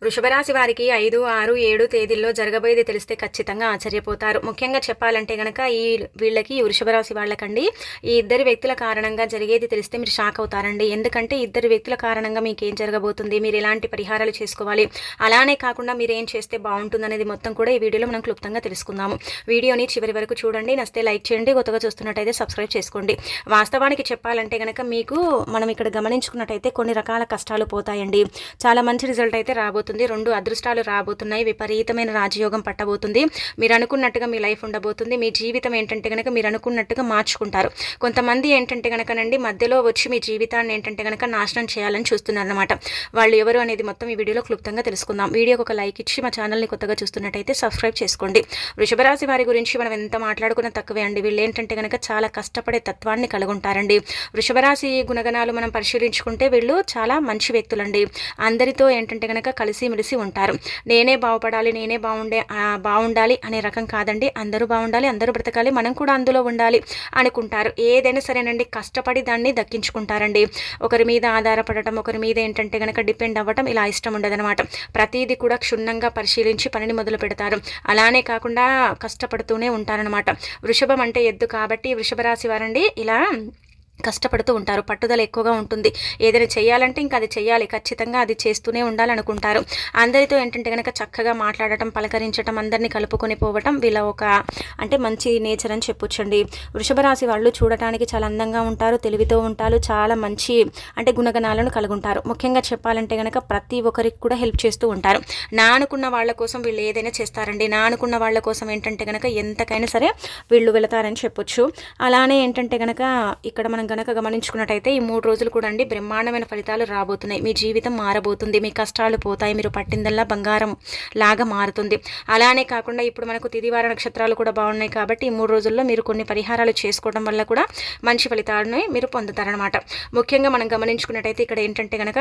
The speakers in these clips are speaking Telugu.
వృషభ రాశి వారికి 5, 6, 7 తేదీల్లో జరగబోయేది తెలిస్తే ఖచ్చితంగా ఆశ్చర్యపోతారు. ముఖ్యంగా చెప్పాలంటే గనక వీళ్ళకి వృషభ రాశి వాళ్ళకండి ఈ ఇద్దరు వ్యక్తుల కారణంగా జరిగేది తెలిస్తే మీరు షాక్ అవుతారండి. ఎందుకంటే ఇద్దరు వ్యక్తుల కారణంగా మీకేం జరగబోతుంది, మీరు ఎలాంటి పరిహారాలు చేసుకోవాలి, అలానే కాకుండా మీరు ఏం చేస్తే బాగుంటుందనేది మొత్తం కూడా ఈ వీడియోలో మనం క్లుప్తంగా తెలుసుకుందాము. వీడియోని చివరి వరకు చూడండి. నచ్చితే లైక్ చేయండి, కొత్తగా చూస్తున్నట్టయితే సబ్స్క్రైబ్ చేసుకోండి. వాస్తవానికి చెప్పాలంటే గనక మీకు మనం ఇక్కడ గమనించుకున్నట్టయితే కొన్ని రకాల కష్టాలు పోతాయండి. చాలా మంచి రిజల్ట్ అయితే రాబోతుంది. 2 అదృష్టాలు రాబోతున్నాయి. విపరీతమైన రాజయోగం పట్టబోతుంది. మీరు అనుకున్నట్టుగా మీ లైఫ్ ఉండబోతుంది. మీ జీవితం ఏంటంటే కనుక మీరు అనుకున్నట్టుగా మార్చుకుంటారు. కొంతమంది ఏంటంటే కనుకనండి మధ్యలో వచ్చి మీ జీవితాన్ని ఏంటంటే కనుక నాశనం చేయాలని చూస్తున్నారన్నమాట. వాళ్ళు ఎవరు అనేది మొత్తం ఈ వీడియోలో క్లుప్తంగా తెలుసుకుందాం. వీడియోకి ఒక లైక్ ఇచ్చి మా ఛానల్ని కొత్తగా చూస్తున్నట్టయితే సబ్స్క్రైబ్ చేసుకోండి. వృషభ రాశి వారి గురించి మనం ఎంత మాట్లాడుకున్నా తక్కువే అండి. వీళ్ళు ఏంటంటే కనుక చాలా కష్టపడే తత్వాన్ని కలిగి ఉంటారండి. వృషభ రాశి గుణగణాలు మనం పరిశీలించుకుంటే వీళ్ళు చాలా మంచి వ్యక్తులండి. అందరితో ఏంటంటే కనుక కలిసిమెలిసి ఉంటారు. నేనే బాగుపడాలి, నేనే బాగుండాలి అనే రకం కాదండి. అందరూ బాగుండాలి, అందరూ బ్రతకాలి, మనం కూడా అందులో ఉండాలి అనుకుంటారు. ఏదైనా సరేనండి కష్టపడి దాన్ని దక్కించుకుంటారండి. ఒకరి మీద ఆధారపడటం, ఒకరి మీద ఏంటంటే కనుక డిపెండ్ అవ్వటం ఇలా ఇష్టం ఉండదనమాట. ప్రతిదీ కూడా క్షుణ్ణంగా పరిశీలించి పనిని మొదలు పెడతారు. అలానే కాకుండా కష్టపడుతూనే ఉంటారనమాట. వృషభం అంటే ఎద్దు కాబట్టి వృషభ రాశి వారండి ఇలా కష్టపడుతూ ఉంటారు. పట్టుదల ఎక్కువగా ఉంటుంది. ఏదైనా చేయాలంటే ఇంకా అది చేయాలి, ఖచ్చితంగా అది చేస్తూనే ఉండాలనుకుంటారు. అందరితో ఏంటంటే కనుక చక్కగా మాట్లాడటం, పలకరించడం, అందరినీ కలుపుకొని పోవటం వీళ్ళ ఒక అంటే మంచి నేచర్ అని చెప్పొచ్చండి. వృషభ రాశి వాళ్ళు చూడటానికి చాలా అందంగా ఉంటారు, తెలివితో ఉంటారు, చాలా మంచి అంటే గుణగణాలను కలిగి ఉంటారు. ముఖ్యంగా చెప్పాలంటే కనుక ప్రతి ఒక్కరికి కూడా హెల్ప్ చేస్తూ ఉంటారు. నా అనుకున్న వాళ్ళ కోసం వీళ్ళు ఏదైనా చేస్తారండి. నా అనుకున్న వాళ్ళ కోసం ఏంటంటే కనుక ఎంతకైనా సరే వీళ్ళు వెళతారని చెప్పొచ్చు. అలానే ఏంటంటే కనుక ఇక్కడ మనం గనక గమనించుకున్నట్టయితే ఈ 3 రోజులు కూడా అండి బ్రహ్మాండమైన ఫలితాలు రాబోతున్నాయి. మీ జీవితం మారబోతుంది, మీ కష్టాలు పోతాయి, మీరు పట్టిందల్లా బంగారం లాగా మారుతుంది. అలానే కాకుండా ఇప్పుడు మనకు తిదివార నక్షత్రాలు కూడా బాగున్నాయి కాబట్టి ఈ 3 రోజుల్లో మీరు కొన్ని పరిహారాలు చేసుకోవడం వల్ల కూడా మంచి ఫలితాలను మీరు పొందుతారనమాట. ముఖ్యంగా మనం గమనించుకున్నట్టయితే ఇక్కడ ఏంటంటే కనుక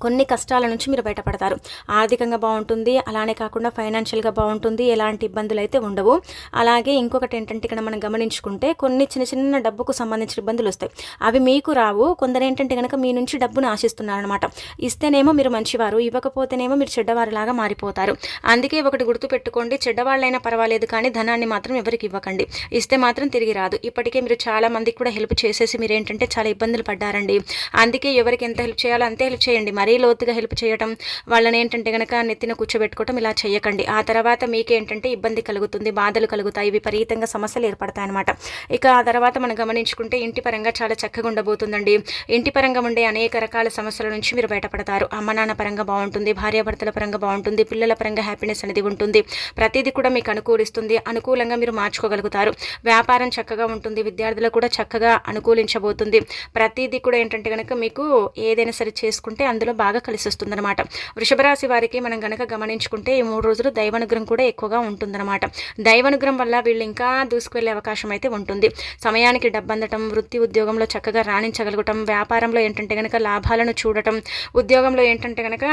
కొన్ని కష్టాల నుంచి మీరు బయటపడతారు. ఆర్థికంగా బాగుంటుంది, అలానే కాకుండా ఫైనాన్షియల్గా బాగుంటుంది, ఎలాంటి ఇబ్బందులు అయితే ఉండవు. అలాగే ఇంకొకటి ఏంటంటే ఇక్కడ మనం గమనించుకుంటే కొన్ని చిన్న చిన్న డబ్బుకు సంబంధించిన ఇబ్బందులు వస్తాయి. అవి మీకు రావు. కొందరు ఏంటంటే కనుక మీ నుంచి డబ్బును ఆశిస్తున్నారనమాట. ఇస్తేనేమో మీరు మంచివారు, ఇవ్వకపోతేనేమో మీరు చెడ్డవారిలాగా మారిపోతారు. అందుకే ఒకటి గుర్తుపెట్టుకోండి, చెడ్డవాళ్ళైనా పర్వాలేదు కానీ ధనాన్ని మాత్రం ఎవరికి ఇవ్వకండి. ఇస్తే మాత్రం తిరిగి రాదు. ఇప్పటికే మీరు చాలా మందికి కూడా హెల్ప్ చేసేసి మీరు ఏంటంటే చాలా ఇబ్బందులు పడ్డారండి. అందుకే ఎవరికి ఎంత హెల్ప్ చేయాలో అంతే హెల్ప్ చేయండి. మరీ లోతుగా హెల్ప్ చేయటం, వాళ్ళని ఏంటంటే కనుక నెత్తిన కూర్చోబెట్టుకోవటం ఇలా చేయకండి. ఆ తర్వాత మీకేంటంటే ఇబ్బంది కలుగుతుంది, బాధలు కలుగుతాయి, విపరీతంగా సమస్యలు ఏర్పడతాయి అనమాట. ఇక ఆ తర్వాత మనం గమనించుకుంటే ఇంటి పరంగా చాలా చక్కగా ఉండబోతుందండి. ఇంటి పరంగా ఉండే అనేక రకాల సమస్యల నుంచి మీరు బయటపడతారు. అమ్మ నాన్న పరంగా బాగుంటుంది, భార్యాభర్తల పరంగా బాగుంటుంది, పిల్లల పరంగా హ్యాపీనెస్ అనేది ఉంటుంది. ప్రతిదీ కూడా మీకు అనుకూలిస్తుంది, అనుకూలంగా మీరు మార్చుకోగలుగుతారు. వ్యాపారం చక్కగా ఉంటుంది, విద్యార్థులకు కూడా చక్కగా అనుకూలించబోతుంది. ప్రతిదీ కూడా ఏంటంటే కనుక మీకు ఏదైనా సరే చేసుకుంటే అందులో బాగా కలిసి వస్తుందన్నమాట. వృషభ రాశి వారికి మనం గనక గమనించుకుంటే ఈ 3 రోజులు దైవానుగ్రహం కూడా ఎక్కువగా ఉంటుందన్నమాట. దైవానుగ్రహం వల్ల వీళ్ళు ఇంకా దూసుకువెళ్ళే అవకాశం అయితే ఉంటుంది. సమయానికి డబ్బు అందటం, వృత్తి ఉద్యోగంలో చక్కగా రాణించగలగటం, వ్యాపారంలో ఏంటంటే కనుక లాభాలను చూడటం, ఉద్యోగంలో ఏంటంటే కనుక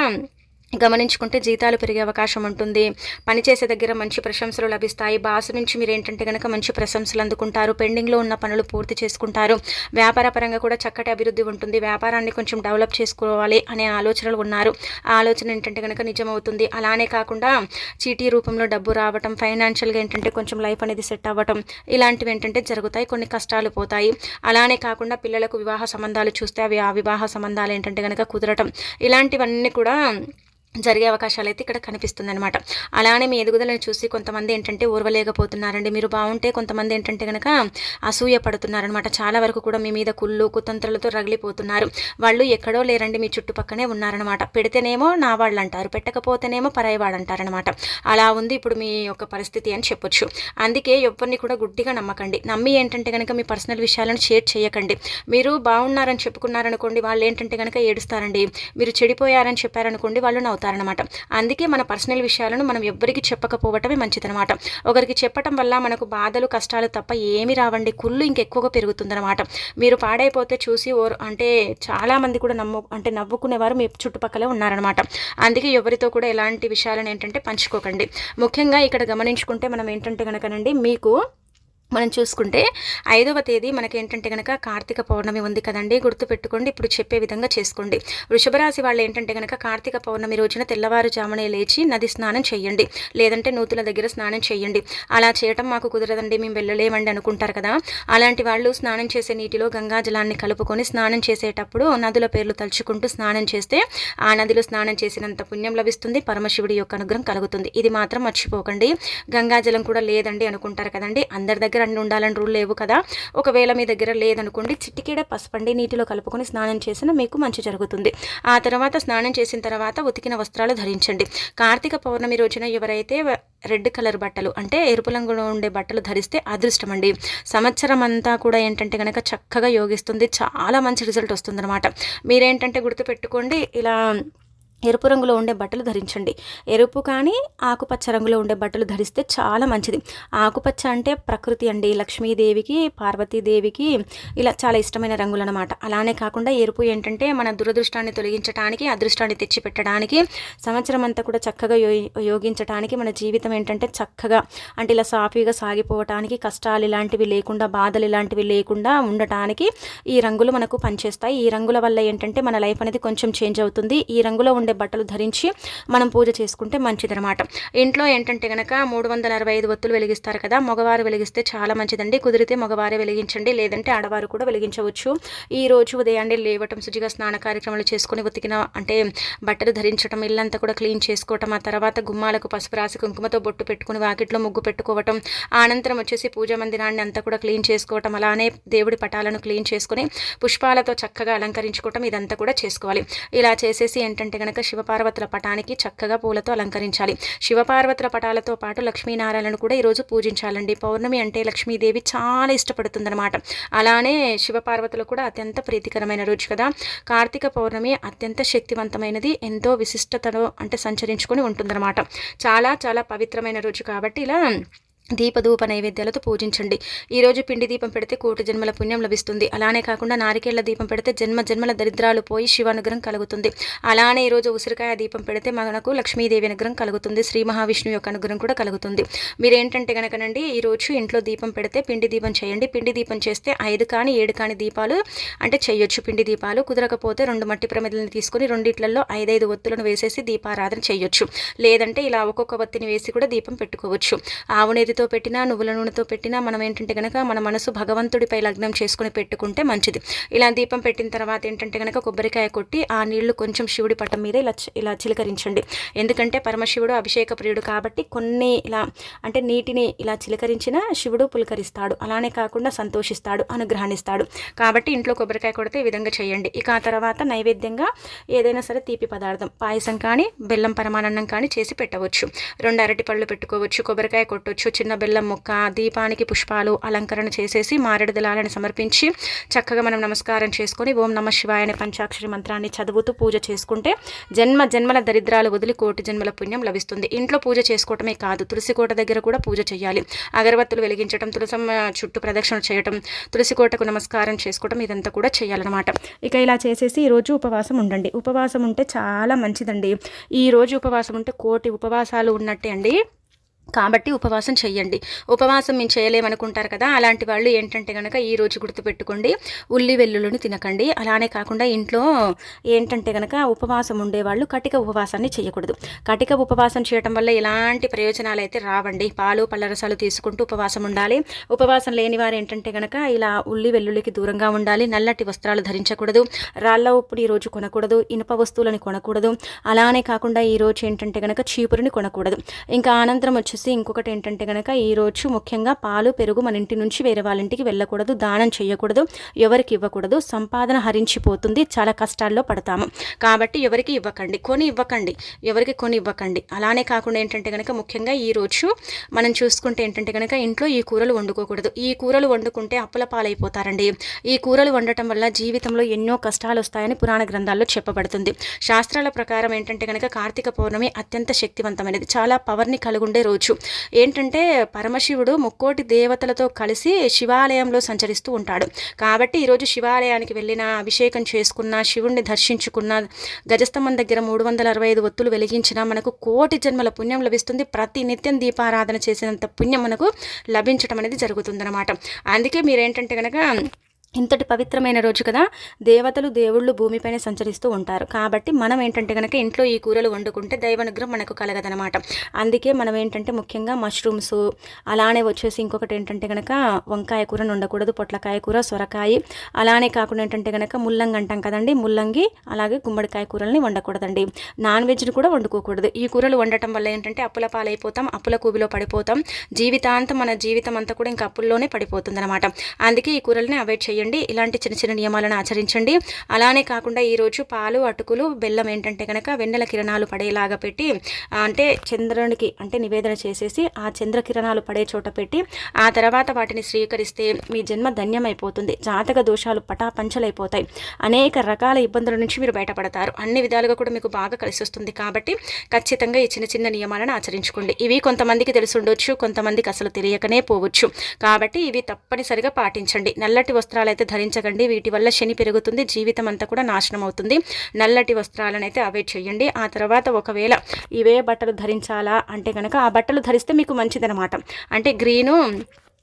గమనించుకుంటే జీతాలు పెరిగే అవకాశం ఉంటుంది. పనిచేసే దగ్గర మంచి ప్రశంసలు లభిస్తాయి. బాసు నుంచి మీరు ఏంటంటే కనుక మంచి ప్రశంసలు అందుకుంటారు. పెండింగ్లో ఉన్న పనులు పూర్తి చేసుకుంటారు. వ్యాపార పరంగా కూడా చక్కటి అభివృద్ధి ఉంటుంది. వ్యాపారాన్ని కొంచెం డెవలప్ చేసుకోవాలి అనే ఆలోచనలు ఉన్నారు. ఆ ఆలోచన ఏంటంటే కనుక నిజమవుతుంది. అలానే కాకుండా చీటీ రూపంలో డబ్బు రావటం, ఫైనాన్షియల్గా ఏంటంటే కొంచెం లైఫ్ అనేది సెట్ అవ్వటం ఇలాంటివి ఏంటంటే జరుగుతాయి. కొన్ని కష్టాలు పోతాయి. అలానే కాకుండా పిల్లలకు వివాహ సంబంధాలు చూస్తే అవి ఆ వివాహ సంబంధాలు ఏంటంటే కనుక కుదరటం ఇలాంటివన్నీ కూడా జరిగే అవకాశాలు అయితే ఇక్కడ కనిపిస్తుంది అనమాట. అలానే మీ ఎదుగుదలను చూసి కొంతమంది ఏంటంటే ఓర్వలేకపోతున్నారండి. మీరు బాగుంటే కొంతమంది ఏంటంటే కనుక అసూయ పడుతున్నారనమాట. చాలా వరకు కూడా మీ మీద కుళ్ళు కుతంత్రాలతో రగిలిపోతున్నారు. వాళ్ళు ఎక్కడో లేరండి, మీ చుట్టుపక్కనే ఉన్నారనమాట. పెడితేనేమో నా వాళ్ళు అంటారు, పెట్టకపోతేనేమో పరాయివాడు అంటారనమాట. అలా ఉంది ఇప్పుడు మీ యొక్క పరిస్థితి అని చెప్పొచ్చు. అందుకే ఎవరిని కూడా గుడ్డిగా నమ్మకండి. నమ్మి ఏంటంటే కనుక మీ పర్సనల్ విషయాలను షేర్ చేయకండి. మీరు బాగున్నారని చెప్పుకున్నారనుకోండి, వాళ్ళు ఏంటంటే కనుక ఏడుస్తారండి. మీరు చెడిపోయారని చెప్పారనుకోండి, వాళ్ళు నవ్వుతారనమాట. అందుకే మన పర్సనల్ విషయాలను మనం ఎవ్వరికి చెప్పకపోవటమే మంచిదనమాట. ఒకరికి చెప్పటం వల్ల మనకు బాధలు కష్టాలు తప్ప ఏమి రావండి, కుళ్ళు ఇంకెక్కువగా పెరుగుతుందనమాట. మీరు పాడైపోతే చూసి అంటే చాలా మంది కూడా నవ్వుకునేవారు మీ చుట్టుపక్కలే ఉన్నారనమాట. అందుకే ఎవరితో కూడా ఎలాంటి విషయాలను ఏంటంటే పంచుకోకండి. ముఖ్యంగా ఇక్కడ గమనించుకుంటే మనం ఏంటంటే కనుకనండి మీకు మనం చూసుకుంటే 5వ తేదీ మనకేంటంటే గనక కార్తీక పౌర్ణమి ఉంది కదండీ! గుర్తుపెట్టుకోండి. ఇప్పుడు చెప్పే విధంగా చేసుకోండి. వృషభ రాశి వాళ్ళు ఏంటంటే గనక కార్తీక పౌర్ణమి రోజున తెల్లవారుజామునే లేచి నది స్నానం చేయండి. లేదంటే నూతుల దగ్గర స్నానం చేయండి. అలా చేయటం మాకు కుదరదండి, మేము వెళ్ళలేమండి అనుకుంటారు కదా! అలాంటి వాళ్ళు స్నానం చేసే నీటిలో గంగా జలాన్ని కలుపుకొని స్నానం చేసేటప్పుడు నదుల పేర్లు తలుచుకుంటూ స్నానం చేస్తే ఆ నదిలో స్నానం చేసినంత పుణ్యం లభిస్తుంది. పరమశివుడి యొక్క అనుగ్రహం కలుగుతుంది. ఇది మాత్రం మర్చిపోకండి. గంగాజలం కూడా లేదండి అనుకుంటారు కదండీ! అందరి దగ్గర అన్ని ఉండాలని రూల్ లేవు కదా! ఒకవేళ మీ దగ్గర లేదనుకోండి, చిటికెడ పసుపండి నీటిలో కలుపుకొని స్నానం చేసినా మీకు మంచి జరుగుతుంది. ఆ తర్వాత స్నానం చేసిన తర్వాత ఉతికిన వస్త్రాలు ధరించండి. కార్తీక పౌర్ణమి రోజున ఎవరైతే రెడ్ కలర్ బట్టలు అంటే ఎరుపు రంగులో ఉండే బట్టలు ధరిస్తే అదృష్టం అండి. సంవత్సరం అంతా కూడా ఏంటంటే కనుక చక్కగా యోగిస్తుంది. చాలా మంచి రిజల్ట్ వస్తుందన్నమాట. మీరేంటంటే గుర్తుపెట్టుకోండి, ఇలా ఎరుపు రంగులో ఉండే బట్టలు ధరించండి. ఎరుపు కానీ ఆకుపచ్చ రంగులో ఉండే బట్టలు ధరిస్తే చాలా మంచిది. ఆకుపచ్చ అంటే ప్రకృతి అండి, లక్ష్మీదేవికి పార్వతీదేవికి ఇలా చాలా ఇష్టమైన రంగులు అనమాట. అలానే కాకుండా ఎరుపు ఏంటంటే మన దురదృష్టాన్ని తొలగించడానికి, అదృష్టాన్ని తెచ్చిపెట్టడానికి, సంవత్సరం అంతా కూడా చక్కగా యోగించడానికి, మన జీవితం ఏంటంటే చక్కగా అంటే ఇలా సాఫీగా సాగిపోవటానికి, కష్టాలు ఇలాంటివి లేకుండా, బాధలు ఇలాంటివి లేకుండా ఉండటానికి ఈ రంగులు మనకు పనిచేస్తాయి. ఈ రంగుల వల్ల ఏంటంటే మన లైఫ్ అనేది కొంచెం చేంజ్ అవుతుంది. ఈ రంగులో ఉండే బట్టలు ధరించి మనం పూజ చేసుకుంటే మంచిదన్నమాట. ఇంట్లో ఏంటంటే గనక 365 ఒత్తులు వెలిగిస్తారు కదా, మగవారు వెలిగిస్తే చాలా మంచిదండి. కుదిరితే మగవారే వెలిగించండి, లేదంటే ఆడవారు కూడా వెలిగించవచ్చు. ఈ రోజు ఉదయాన్నే లేవటం, శుచిగా స్నాన కార్యక్రమాలు చేసుకుని ఉతికిన అంటే బట్టలు ధరించడం, ఇల్లంతా కూడా క్లీన్ చేసుకోవటం, ఆ తర్వాత గుమ్మాలకు పసుపు రాసి కుంకుమతో బొట్టు పెట్టుకుని వాకిట్లో ముగ్గు పెట్టుకోవటం, అనంతరం వచ్చేసి పూజా మందిరాన్ని అంతా కూడా క్లీన్ చేసుకోవటం, అలానే దేవుడి పటాలను క్లీన్ చేసుకుని పుష్పాలతో చక్కగా అలంకరించుకోవటం, ఇదంతా కూడా చేసుకోవాలి. ఇలా చేసేసి ఏంటంటే గనక శివపార్వతుల పటానికి చక్కగా పూలతో అలంకరించాలి. శివపార్వతుల పటాలతో పాటు లక్ష్మీనారాయణను కూడా ఈరోజు పూజించాలండి. పౌర్ణమి అంటే లక్ష్మీదేవి చాలా ఇష్టపడుతుందన్నమాట. అలానే శివపార్వతులు కూడా అత్యంత ప్రీతికరమైన రోజు కదా. కార్తీక పౌర్ణమి అత్యంత శక్తివంతమైనది, ఎంతో విశిష్టతలో అంటే సంచరించుకొని ఉంటుందన్నమాట. చాలా చాలా పవిత్రమైన రోజు కాబట్టి ఇలా దీపధూప నైవేద్యాలతో పూజించండి. ఈరోజు పిండి దీపం పెడితే 1,000,000 జన్మల పుణ్యం లభిస్తుంది. అలానే కాకుండా నారికేళ్ల దీపం పెడితే జన్మల దరిద్రాలు పోయి శివానుగ్రహం కలుగుతుంది. అలానే ఈరోజు ఉసిరికాయ దీపం పెడితే మనకు లక్ష్మీదేవి అనుగ్రహం కలుగుతుంది. శ్రీ మహావిష్ణువు యొక్క అనుగ్రహం కూడా కలుగుతుంది. మీరేంటంటే కనుకనండి ఈరోజు ఇంట్లో దీపం పెడితే పిండి దీపం చేయండి. పిండి దీపం చేస్తే 5 కానీ 7 కానీ దీపాలు అంటే చేయొచ్చు. పిండి దీపాలు కుదరకపోతే 2 మట్టి ప్రమిదలను తీసుకొని రెండిట్లలో 5 ఒత్తులను వేసేసి దీపారాధన చేయొచ్చు. లేదంటే ఇలా ఒక్కొక్క ఒత్తిని వేసి కూడా దీపం పెట్టుకోవచ్చు. ఆవునేది పెట్టినా, నువ్వుల నూనెతో పెట్టినా మనం ఏంటంటే గనక మన మనసు భగవంతుడిపై లగ్నం చేసుకుని పెట్టుకుంటే మంచిది. ఇలా దీపం పెట్టిన తర్వాత ఏంటంటే గనక కొబ్బరికాయ కొట్టి ఆ నీళ్లు కొంచెం శివుడి పటం మీద ఇలా చిలకరించండి. ఎందుకంటే పరమశివుడు అభిషేక ప్రియుడు కాబట్టి కొన్ని ఇలా అంటే నీటిని ఇలా చిలకరించిన శివుడు పులకరిస్తాడు. అలానే కాకుండా సంతోషిస్తాడు, అనుగ్రహాన్నిస్తాడు. కాబట్టి ఇంట్లో కొబ్బరికాయ కొడితే ఈ విధంగా చేయండి. ఇక ఆ తర్వాత నైవేద్యంగా ఏదైనా సరే తీపి పదార్థం, పాయసం కానీ బెల్లం పరమాన్నం కానీ చేసి పెట్టవచ్చు. 2 అరటి పళ్ళు పెట్టుకోవచ్చు, కొబ్బరికాయ కొట్టవచ్చు, చిన్న బెల్లం ముక్క, దీపానికి పుష్పాలు అలంకరణ చేసేసి మారేడు దళాలను సమర్పించి చక్కగా మనం నమస్కారం చేసుకొని ఓం నమః శివాయ అనే పంచాక్షరి మంత్రాన్ని చదువుతూ పూజ చేసుకుంటే జన్మల దరిద్రాలు వదిలి 1,000,000 జన్మల పుణ్యం లభిస్తుంది. ఇంట్లో పూజ చేసుకోవటమే కాదు, తులసి కోట దగ్గర కూడా పూజ చేయాలి. అగరబత్తులు వెలిగించడం, తులసమ్మ చుట్టూ ప్రదక్షిణ చేయటం, తులసి కోటకు నమస్కారం చేసుకోవటం, ఇదంతా కూడా చేయాలన్నమాట. ఇక ఇలా చేసేసి ఈరోజు ఉపవాసం ఉండండి. ఉపవాసం ఉంటే చాలా మంచిదండి. ఈరోజు ఉపవాసం ఉంటే 1,000,000 ఉపవాసాలు ఉన్నట్టే అండి. కాబట్టి ఉపవాసం చేయండి. ఉపవాసం మేము చేయలేమనుకుంటారు కదా, అలాంటి వాళ్ళు ఏంటంటే కనుక ఈరోజు గుర్తుపెట్టుకోండి, ఉల్లి వెల్లుల్లిని తినకండి. అలానే కాకుండా ఇంట్లో ఏంటంటే కనుక ఉపవాసం ఉండేవాళ్ళు కటిక ఉపవాసాన్ని చేయకూడదు. కటిక ఉపవాసం చేయడం వల్ల ఎలాంటి ప్రయోజనాలు అయితే రావండి. పాలు పళ్ళరసాలు తీసుకుంటూ ఉపవాసం ఉండాలి. ఉపవాసం లేని వారు ఏంటంటే కనుక ఇలా ఉల్లి వెల్లుల్లికి దూరంగా ఉండాలి. నల్లటి వస్త్రాలు ధరించకూడదు. రాళ్ళ ఉప్పుని ఈరోజు కొనకూడదు. ఇనుప వస్తువులను కొనకూడదు. అలానే కాకుండా ఈరోజు ఏంటంటే కనుక చీపురుని కొనకూడదు. ఇంకా అనంతరం వచ్చేసి ఇంకొకటి ఏంటంటే కనుక ఈరోజు ముఖ్యంగా పాలు పెరుగు మన ఇంటి నుంచి వేరే వాళ్ళ ఇంటికి వెళ్ళకూడదు. దానం చేయకూడదు. ఎవరికి ఇవ్వకూడదు. సంపాదన హరించిపోతుంది. చాలా కష్టాల్లో పడతాము. కాబట్టి ఎవరికి ఇవ్వకండి, ఎవరికి కొని ఇవ్వకండి. అలానే కాకుండా ఏంటంటే కనుక ముఖ్యంగా ఈరోజు మనం చూసుకుంటే ఏంటంటే కనుక ఇంట్లో ఈ కూరలు వండుకోకూడదు. ఈ కూరలు వండుకుంటే అప్పుల పాలైపోతారండి. ఈ కూరలు వండటం వల్ల జీవితంలో ఎన్నో కష్టాలు వస్తాయని పురాణ గ్రంథాల్లో చెప్పబడుతుంది. శాస్త్రాల ప్రకారం ఏంటంటే కనుక కార్తీక పౌర్ణమి అత్యంత శక్తివంతమైనది, చాలా పవర్ని కలిగుండే రోజు. చెప్పుకోవచ్చు. ఏంటంటే పరమశివుడు ముక్కోటి దేవతలతో కలిసి శివాలయంలో సంచరిస్తూ ఉంటాడు. కాబట్టి ఈరోజు శివాలయానికి వెళ్ళిన, అభిషేకం చేసుకున్న, శివుణ్ణి దర్శించుకున్న, గజస్తంభం దగ్గర 365 ఒత్తులు వెలిగించిన మనకు కోటి జన్మల పుణ్యం లభిస్తుంది. ప్రతి నిత్యం దీపారాధన చేసినంత పుణ్యం మనకు లభించడం అనేది జరుగుతుందన్నమాట. అందుకే మీరేంటంటే కనుక ఇంతటి పవిత్రమైన రోజు కదా, దేవతలు దేవుళ్ళు భూమిపైన సంచరిస్తూ ఉంటారు. కాబట్టి మనం ఏంటంటే కనుక ఇంట్లో ఈ కూరలు వండుకుంటే దైవానుగ్రహం మనకు కలగదనమాట. అందుకే మనం ఏంటంటే ముఖ్యంగా మష్రూమ్స్, అలానే వచ్చేసి ఇంకొకటి ఏంటంటే కనుక వంకాయ కూరను వండకూడదు, పొట్లకాయ కూర, సొరకాయ, అలానే కాకుండా ఏంటంటే కనుక ముల్లంగి అంటాం కదండి, ముల్లంగి, అలాగే గుమ్మడికాయ కూరల్ని వండకూడదండి. నాన్ వెజ్ని కూడా వండుకోకూడదు. ఈ కూరలు వండటం వల్ల ఏంటంటే అప్పుల పాలైపోతాం, అప్పుల కూబిలో పడిపోతాం. జీవితాంతం మన జీవితం అంతా కూడా ఇంకా అప్పుల్లోనే పడిపోతుంది అనమాట. అందుకే ఈ కూరల్ని అవాయిడ్ చేయండి. ఇలాంటి చిన్న చిన్న నియమాలను ఆచరించండి. అలానే కాకుండా ఈరోజు పాలు, అటుకులు, బెల్లం ఏంటంటే కనుక వెన్నెల కిరణాలు పడేలాగా పెట్టి, అంటే చంద్రునికి అంటే నివేదన చేసేసి ఆ చంద్ర కిరణాలు పడే చోట పెట్టి ఆ తర్వాత వాటిని స్వీకరిస్తే మీ జన్మ ధన్యమైపోతుంది. జాతక దోషాలు పటాపంచలైపోతాయి. అనేక రకాల ఇబ్బందుల నుంచి మీరు బయటపడతారు. అన్ని విధాలుగా కూడా మీకు బాగా కలిసి వస్తుంది. కాబట్టి ఖచ్చితంగా ఈ చిన్న చిన్న నియమాలను ఆచరించుకోండి. ఇవి కొంతమందికి తెలుసుండొచ్చు, కొంతమందికి అసలు తెలియకనే పోవచ్చు. కాబట్టి ఇవి తప్పనిసరిగా పాటించండి. నల్లటి వస్త్రాలు అయితే ధరించకండి. వీటి వల్ల శని పెరుగుతుంది, జీవితం అంతా కూడా నాశనం అవుతుంది. నల్లటి వస్త్రాలను అయితే అవాయిడ్ చేయండి. ఆ తర్వాత ఒకవేళ ఇవే బట్టలు ధరించాలా అంటే కనుక ఆ బట్టలు ధరిస్తే మీకు మంచిదనమాట. అంటే గ్రీను,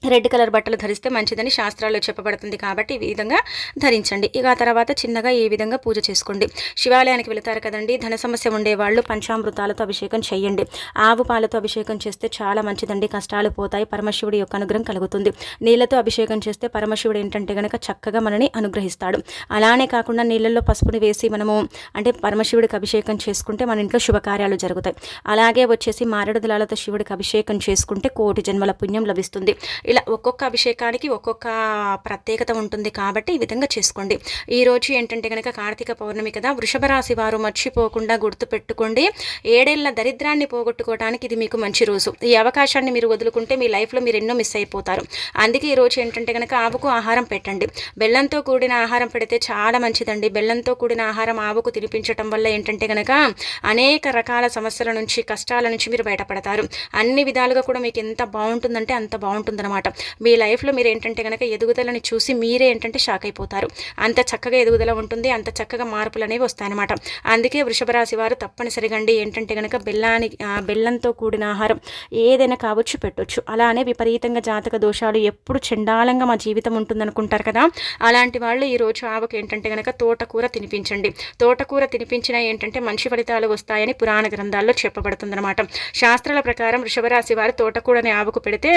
రెడ్ కలర్ బట్టలు ధరిస్తే మంచిదని శాస్త్రాల్లో చెప్పబడుతుంది. కాబట్టి ఈ విధంగా ధరించండి. ఇక ఆ తర్వాత చిన్నగా ఈ విధంగా పూజ చేసుకోండి. శివాలయానికి వెళతారు కదండి, ధన సమస్య ఉండేవాళ్ళు పంచామృతాలతో అభిషేకం చేయండి. ఆవు పాలతో అభిషేకం చేస్తే చాలా మంచిదండి, కష్టాలు పోతాయి, పరమశివుడి యొక్క అనుగ్రహం కలుగుతుంది. నీళ్లతో అభిషేకం చేస్తే పరమశివుడు ఏంటంటే కనుక చక్కగా మనని అనుగ్రహిస్తాడు. అలానే కాకుండా నీళ్ళల్లో పసుపుని వేసి మనము అంటే పరమశివుడికి అభిషేకం చేసుకుంటే మన ఇంట్లో శుభకార్యాలు జరుగుతాయి. అలాగే వచ్చేసి మారేడు దళాలతో శివుడికి అభిషేకం చేసుకుంటే కోటి జన్మల పుణ్యం లభిస్తుంది. ఇలా ఒక్కొక్క అభిషేకానికి ఒక్కొక్క ప్రత్యేకత ఉంటుంది. కాబట్టి ఈ విధంగా చేసుకోండి. ఈరోజు ఏంటంటే కనుక కార్తీక పౌర్ణమి కదా, వృషభ రాశి వారు మర్చిపోకుండా గుర్తుపెట్టుకోండి. 7 ఏళ్ల దరిద్రాన్ని పోగొట్టుకోవడానికి ఇది మీకు మంచి రోజు. ఈ అవకాశాన్ని మీరు వదులుకుంటే మీ లైఫ్లో మీరు ఎన్నో మిస్ అయిపోతారు. అందుకే ఈరోజు ఏంటంటే కనుక ఆవుకు ఆహారం పెట్టండి. బెల్లంతో కూడిన ఆహారం పెడితే చాలా మంచిదండి. బెల్లంతో కూడిన ఆహారం ఆవుకు తినిపించడం వల్ల ఏంటంటే కనుక అనేక రకాల సమస్యల నుంచి, కష్టాల నుంచి మీరు బయటపడతారు. అన్ని విధాలుగా కూడా మీకు ఎంత బాగుంటుందంటే అంత బాగుంటుందన్నమాట. మీ లైఫ్లో మీరు ఏంటంటే కనుక ఎదుగుదలని చూసి మీరే ఏంటంటే షాక్ అయిపోతారు. అంత చక్కగా ఎదుగుదల ఉంటుంది, అంత చక్కగా మార్పులు అనేవి వస్తాయన్నమాట. అందుకే వృషభ రాశి వారు తప్పనిసరిగా ఏంటంటే కనుక బెల్లంతో కూడిన ఆహారం ఏదైనా కావచ్చు, పెట్టొచ్చు. అలానే విపరీతంగా జాతక దోషాలు, ఎప్పుడు చండాలంగా మా జీవితం ఉంటుందనుకుంటారు కదా, అలాంటి వాళ్ళు ఈరోజు ఆవుకు ఏంటంటే కనుక తోటకూర తినిపించండి. తోటకూర తినిపించినా ఏంటంటే మంచి ఫలితాలు వస్తాయని పురాణ గ్రంథాల్లో చెప్పబడుతుందన్నమాట. శాస్త్రాల ప్రకారం వృషభ రాశి వారు తోటకూరని ఆవుకు పెడితే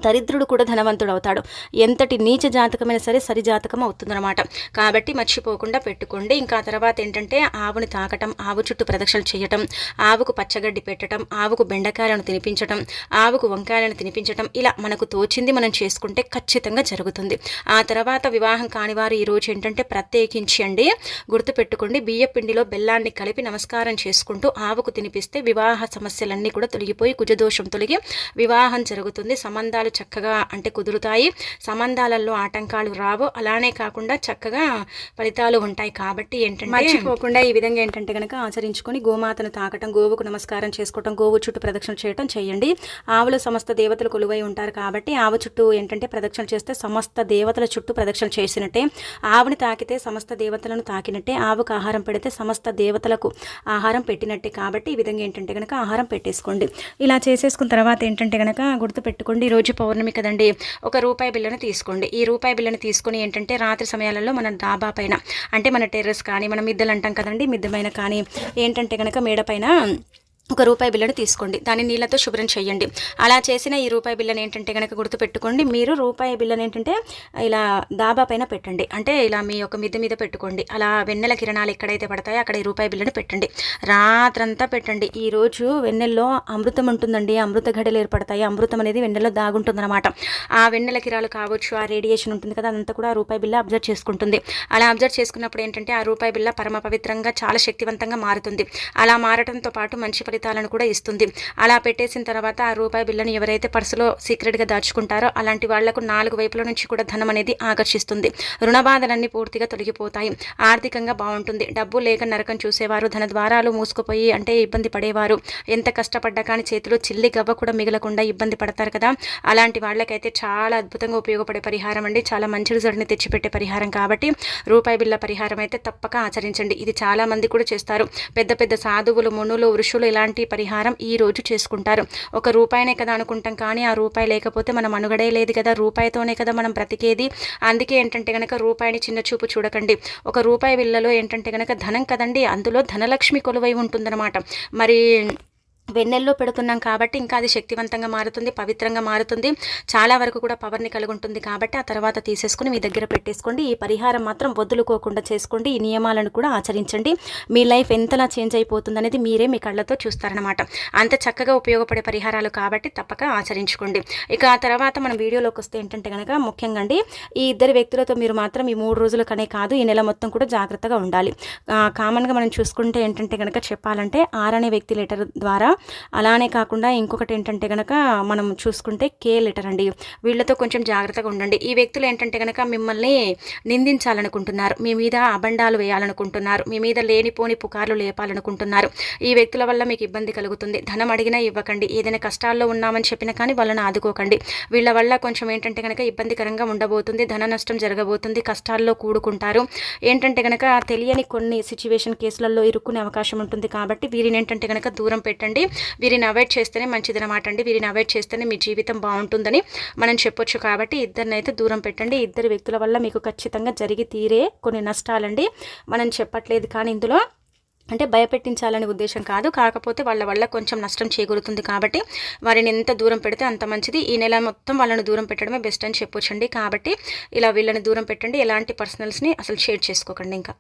దరిద్రుడు కూడా ధనవంతుడు అవుతాడు. ఎంతటి నీచ జాతకమైనా సరే సరి జాతకం అవుతుందన్నమాట. కాబట్టి మర్చిపోకుండా పెట్టుకోండి. ఇంకా తర్వాత ఏంటంటే ఆవుని తాకటం, ఆవు చుట్టూ ప్రదక్షిణలు చేయటం, ఆవుకు పచ్చగడ్డి పెట్టడం, ఆవుకు బెండకాయలను తినిపించడం, ఆవుకు వంకాయలను తినిపించడం, ఇలా మనకు తోచింది మనం చేసుకుంటే ఖచ్చితంగా జరుగుతుంది. ఆ తర్వాత వివాహం కానివారు ఈరోజు ఏంటంటే ప్రత్యేకించి అండి గుర్తుపెట్టుకోండి, బియ్య పిండిలో బెల్లాన్ని కలిపి నమస్కారం చేసుకుంటూ ఆవుకు తినిపిస్తే వివాహ సమస్యలన్నీ కూడా తొలగిపోయి కుజదోషం తొలగి వివాహం జరుగుతుంది. సంబంధాలు చక్కగా అంటే కుదురుతాయి. సంబంధాలలో ఆటంకాలు రావు. అలానే కాకుండా చక్కగా ఫలితాలు ఉంటాయి. కాబట్టి ఏంటంటే మర్చిపోకుండా ఈ విధంగా ఏంటంటే కనుక ఆచరించుకొని గోమాతను తాకటం, గోవుకు నమస్కారం చేసుకోవటం, గోవు చుట్టూ ప్రదక్షిణ చేయటం చేయండి. ఆవులు సమస్త దేవతలు కొలువై ఉంటారు. కాబట్టి ఆవు చుట్టూ ఏంటంటే ప్రదక్షిణ చేస్తే సమస్త దేవతల చుట్టూ ప్రదక్షిణ చేసినట్టే, ఆవుని తాకితే సమస్త దేవతలను తాకినట్టే, ఆవుకు ఆహారం పెడితే సమస్త దేవతలకు ఆహారం పెట్టినట్టే. కాబట్టి ఈ విధంగా ఏంటంటే కనుక ఆహారం పెట్టేసుకోండి. ఇలా చేసేసుకున్న తర్వాత ఏంటంటే కనుక గుర్తుపెట్టుకోండి, ఈరోజు పౌర్ణమి కదండి, ఒక రూపాయి బిల్లను తీసుకోండి. ఈ రూపాయి బిల్లను తీసుకొని ఏంటంటే రాత్రి సమయాలలో మన డాబా పైన అంటే మన టెర్రస్ కానీ, మన మిద్దెలు అంటాం కదండి, మిద్దె పైన కానీ ఏంటంటే కనుక మేడ పైన ఒక రూపాయి బిల్లను తీసుకోండి. దాన్ని నీళ్ళతో శుభ్రం చేయండి. అలా చేసిన ఈ రూపాయి బిల్లను ఏంటంటే కనుక గుర్తుపెట్టుకోండి, మీరు రూపాయి బిల్లను ఏంటంటే ఇలా డాబా పైన పెట్టండి. అంటే ఇలా మీ యొక్క మిద్దె మీద పెట్టుకోండి. అలా వెన్నెల కిరణాలు ఎక్కడైతే పడతాయో అక్కడ ఈ రూపాయి బిల్లను పెట్టండి. రాత్రంతా పెట్టండి. ఈరోజు వెన్నెల్లో అమృతం ఉంటుందండి, అమృత ఘడలు ఏర్పడతాయి. అమృతం అనేది వెన్నెల్లో దాగుంటుందన్నమాట. ఆ వెన్నెల కిరణాలు కావచ్చు, ఆ రేడియేషన్ ఉంటుంది కదా, అదంతా కూడా ఆ రూపాయి బిల్ల అబ్జర్వ్ చేసుకుంటుంది. అలా అబ్జర్వ్ చేసుకున్నప్పుడు ఏంటంటే ఆ రూపాయి బిల్ల పరమ పవిత్రంగా చాలా శక్తివంతంగా మారుతుంది. అలా మారడంతో పాటు మంచి ఫలితాలను కూడా ఇస్తుంది. అలా పెట్టేసిన తర్వాత ఆ రూపాయి బిల్లని ఎవరైతే పర్సులో సీక్రెట్గా దాచుకుంటారో అలాంటి వాళ్లకు 4 వైపుల నుంచి కూడా ధనం అనేది ఆకర్షిస్తుంది. రుణ బాధలన్నీ పూర్తిగా తొలగిపోతాయి. ఆర్థికంగా బాగుంటుంది. డబ్బు లేక నరకం చూసేవారు, ధన ద్వారాలు మూసుకుపోయి అంటే ఇబ్బంది పడేవారు, ఎంత కష్టపడ్డా కానీ చేతిలో చిల్లి గవ్వ కూడా మిగలకుండా ఇబ్బంది పడతారు కదా, అలాంటి వాళ్ళకైతే చాలా అద్భుతంగా ఉపయోగపడే పరిహారం అండి. చాలా మంచి రిజల్ట్ని తెచ్చిపెట్టే పరిహారం కాబట్టి రూపాయి బిళ్ళ పరిహారం అయితే తప్పక ఆచరించండి. ఇది చాలా మంది కూడా చేస్తారు. పెద్ద పెద్ద సాధువులు, మునులు, ఋషులు ఇలాంటి పరిహారం ఈ రోజు చేసుకుంటారు. ఒక రూపాయినే కదా అనుకుంటాం, కానీ ఆ రూపాయి లేకపోతే మనం మనుగడే లేదు కదా, రూపాయితోనే కదా మనం బ్రతికేది. అందుకే ఏంటంటే కనుక రూపాయిని చిన్న చూపు చూడకండి. ఒక రూపాయి బిళ్ళలో ఏంటంటే కనుక ధనం కదండి, అందులో ధనలక్ష్మి కొలువై ఉంటుందన్నమాట. మరి వెన్నెల్లో పెడుతున్నాం కాబట్టి ఇంకా అది శక్తివంతంగా మారుతుంది, పవిత్రంగా మారుతుంది, చాలా వరకు కూడా పవర్ని కలిగి ఉంటుంది. కాబట్టి ఆ తర్వాత తీసేసుకుని మీ దగ్గర పెట్టేసుకోండి. ఈ పరిహారం మాత్రం వదులుకోకుండా చేసుకోండి. ఈ నియమాలను కూడా ఆచరించండి. మీ లైఫ్ ఎంతలా చేంజ్ అయిపోతుంది అనేది మీరే మీ కళ్ళతో చూస్తారనమాట. అంత చక్కగా ఉపయోగపడే పరిహారాలు కాబట్టి తప్పక ఆచరించుకోండి. ఇక ఆ తర్వాత మన వీడియోలోకి వస్తే ఏంటంటే కనుక ముఖ్యంగా అండి, ఈ ఇద్దరు వ్యక్తులతో మీరు మాత్రం ఈ 3 రోజులకనే కాదు, ఈ నెల మొత్తం కూడా జాగ్రత్తగా ఉండాలి. కామన్గా మనం చూసుకుంటే ఏంటంటే కనుక చెప్పాలంటే 6 అనే వ్యక్తి లెటర్ ద్వారా, అలానే కాకుండా ఇంకొకటి ఏంటంటే కనుక మనం చూసుకుంటే కే లెటర్ అండి. వీళ్ళతో కొంచెం జాగ్రత్తగా ఉండండి. ఈ వ్యక్తులు ఏంటంటే కనుక మిమ్మల్ని నిందించాలనుకుంటున్నారు, మీ మీద అబండాలు వేయాలనుకుంటున్నారు, మీ మీద లేనిపోని పుకార్లు లేపాలనుకుంటున్నారు. ఈ వ్యక్తుల వల్ల మీకు ఇబ్బంది కలుగుతుంది. ధనం అడిగినా ఇవ్వకండి. ఏదైనా కష్టాల్లో ఉన్నామని చెప్పినా కానీ వాళ్ళని ఆదుకోకండి. వీళ్ళ వల్ల కొంచెం ఏంటంటే కనుక ఇబ్బందికరంగా ఉండబోతుంది, ధన నష్టం జరగబోతుంది, కష్టాల్లో కూడుకుంటారు. ఏంటంటే కనుక తెలియని కొన్ని సిచ్యువేషన్ కేసులలో ఇరుక్కునే అవకాశం ఉంటుంది. కాబట్టి వీరిని ఏంటంటే కనుక దూరం పెట్టండి. వీరిని అవాయిడ్ చేస్తేనే మంచిదన్నమాట అండి. వీరిని అవాయిడ్ చేస్తేనే మీ జీవితం బాగుంటుందని మనం చెప్పొచ్చు. కాబట్టి ఇద్దరిని అయితే దూరం పెట్టండి. ఇద్దరు వ్యక్తుల వల్ల మీకు ఖచ్చితంగా జరిగి తీరే కొన్ని నష్టాలండి. మనం చెప్పట్లేదు కానీ ఇందులో అంటే భయపెట్టించాలనే ఉద్దేశం కాదు, కాకపోతే వాళ్ళ వల్ల కొంచెం నష్టం చేకూరుతుంది. కాబట్టి వారిని ఎంత దూరం పెడితే అంత మంచిది. ఈ నెల మొత్తం వాళ్ళని దూరం పెట్టడమే బెస్ట్ అని చెప్పొచ్చండి. కాబట్టి ఇలా వీళ్ళని దూరం పెట్టండి. ఎలాంటి పర్సనల్స్ని అసలు షేర్ చేసుకోకండి ఇంకా.